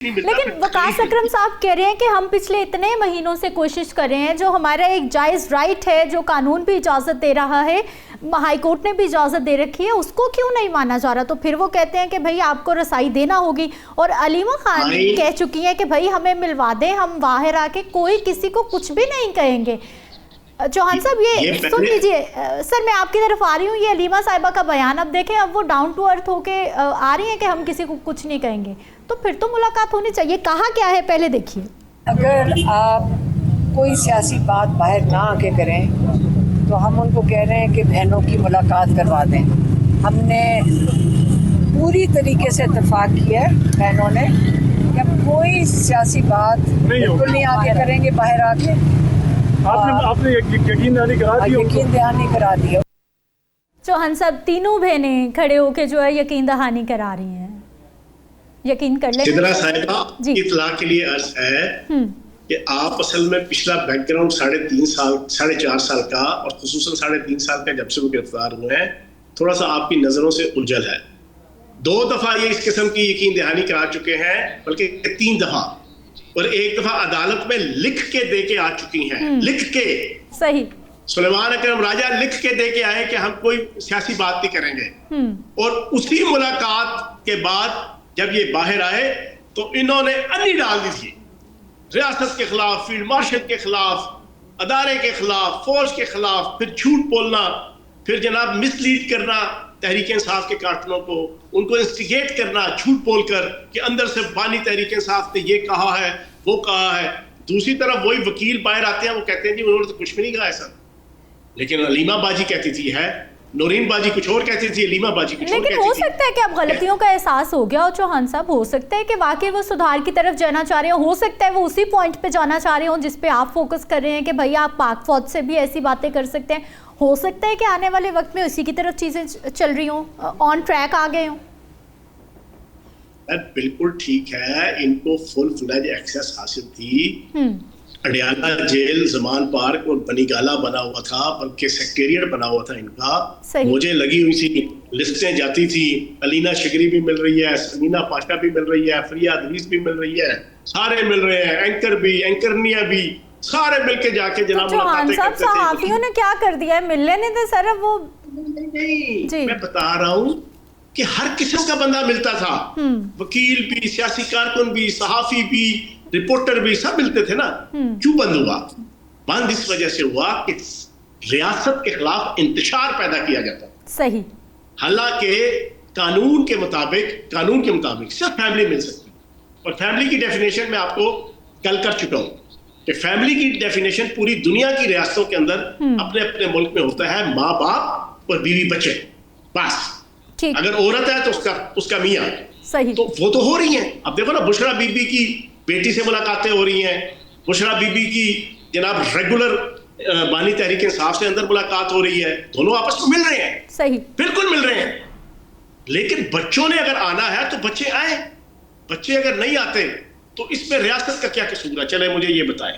लेकिन वकास अकरम साहब कह रहे हैं कि हम पिछले इतने महीनों से कोशिश कर रहे हैं, जो हमारा एक जायज़ राइट है, जो कानून भी इजाज़त दे रहा है, हाई कोर्ट ने भी इजाज़त दे रखी है, उसको क्यों नहीं माना जा रहा। तो फिर वो कहते हैं कि भाई आपको रसाई देना होगी। और अलीमा खान कह चुकी हैं कि भाई हमें मिलवा दें, हम बाहर आके कोई किसी को कुछ भी नहीं कहेंगे। चौहान साहब ये सुन लीजिए सर, मैं आपकी तरफ आ रही हूँ। ये अलीमा साहिबा का बयान अब देखें, अब वो डाउन टू अर्थ होके आ रही हैं कि हम किसी को कुछ नहीं कहेंगे। तो फिर तो मुलाकात होनी चाहिए। कहा क्या है पहले देखिए। अगर आप कोई सियासी बात बाहर ना आके करें तो हम उनको कह रहे हैं कि बहनों की मुलाकात करवा दें। हमने पूरी तरीके से इत्तेफाक किया है बहनों ने कि हम कोई सियासी बात बिल्कुल नहीं आके करेंगे बाहर आके। आपने यकीन दहानी करा दिया। चौहान साहब तीनों बहनें खड़े होके जो है यकीन दहानी करा रही हैं, यकीन कर लें। सिद्रा साहिबा इत्तला के लिए अर्ज है कि आप असल में पिछला बैकग्राउंड 4.5 साल का और खुसूसन 3.5 साल का जब से वो गिरफ्तार हुए हैं, थोड़ा सा आपकी नजरों से उलझल है। 2 दफा ये इस किस्म की यकीन दहानी करा चुके हैं, बल्कि 3 दफा, और 1 दफा अदालत में लिख के दे के आ चुकी हैं। लिख के सही सुलेमान अकरम राजा लिख के दे के आए कि हम कोई सियासी बात नहीं करेंगे। और उसी मुलाकात के बाद जब ये बाहर आए तो इन्होंने अन्नी डाल दी थी रियासत के खिलाफ, फील्ड मार्शल के खिलाफ, अदारे के खिलाफ, फौज के खिलाफ, फिर झूठ बोलना, फिर जनाब मिसलीड करना तहरीक इंसाफ के कारकुनों को, उनको इंस्टिगेट करना झूठ बोलकर कि अंदर से बानी तहरीक इंसाफ ने ये कहा है, वो कहा है। दूसरी तरफ वही वकील बाहर आते हैं, वो कहते हैं जी उन्होंने तो कुछ भी नहीं कहा ऐसा। लेकिन अलीमा बाजी कहती थी है, नौरीन बाजी कुछ और कहती थी, अलीमा बाजी कुछ और कहती थी। लेकिन हो सकता है कि अब गलतियों का एहसास हो गया हो चौहान साहब, हो सकता है कि वाकई वो सुधार की तरफ जाना चाह रहे हो सकता है वो उसी पॉइंट पे जाना चाह रहे हो जिस पे आप फोकस कर रहे हैं कि भाई आप पाक फौज से भी ऐसी बातें कर सकते हैं। हो सकता है कि आने वाले वक्त में उसी की तरफ चीजें चल रही हों, ऑन ट्रैक आ गए हों। बिल्कुल ठीक है, इनको फुल फ्लेज एक्सेस हासिल थी। अडियाला जेल, जमान पार्क और बनीगाला बना हुआ था, बल्कि सेक्रेटेरिएट बना हुआ था इनका। मुझे लगी हुई थी, लिस्टें जाती थी, अलीना शिगरी भी मिल रही है, समीना पाशा भी मिल रही है, फरिया अदरीस भी मिल रही है, सारे मिल रहे हैं, एंकर भी, एंकरनिया भी, सारे मिलके जाके जनाब मुलाकातें करते थे। सहाफियों ने क्या कर दिया है, मिल लेने थे सर। वो नहीं, मैं बता रहा हूँ कि हर किस्म का बंदा मिलता था, वकील भी, सियासी कारकुन भी, सहाफी भी, रिपोर्टर भी, सब मिलते थे ना। क्यों बंद हुआ? बंद इस वजह से हुआ कि रियासत के खिलाफ इंतशार पैदा किया जाता। सही। हालांकि कानून के मुताबिक सिर्फ फैमिली मिल सकती, और फैमिली की डेफिनेशन मैं आपको कल कर चुका हूं कि फैमिली की डेफिनेशन पूरी दुनिया की रियासतों के अंदर अपने अपने मुल्क में होता है माँ बाप और बीवी बच्चे, बस। अगर औरत है तो उसका मियाँ। सही। तो वो तो हो रही है। अब देखो ना, बुशरा बीबी की बेटी से मुलाकातें हो रही हैं, बुशरा बीबी की जनाब रेगुलर बानी तहरीक इंसाफ से अंदर मुलाकात हो रही है, दोनों आपस में मिल रहे हैं। सही, बिल्कुल मिल रहे हैं। लेकिन बच्चों ने अगर आना है तो बच्चे आए, बच्चे अगर नहीं आते तो इसमें रियासत का क्या कसूर है? चले मुझे ये बताएं।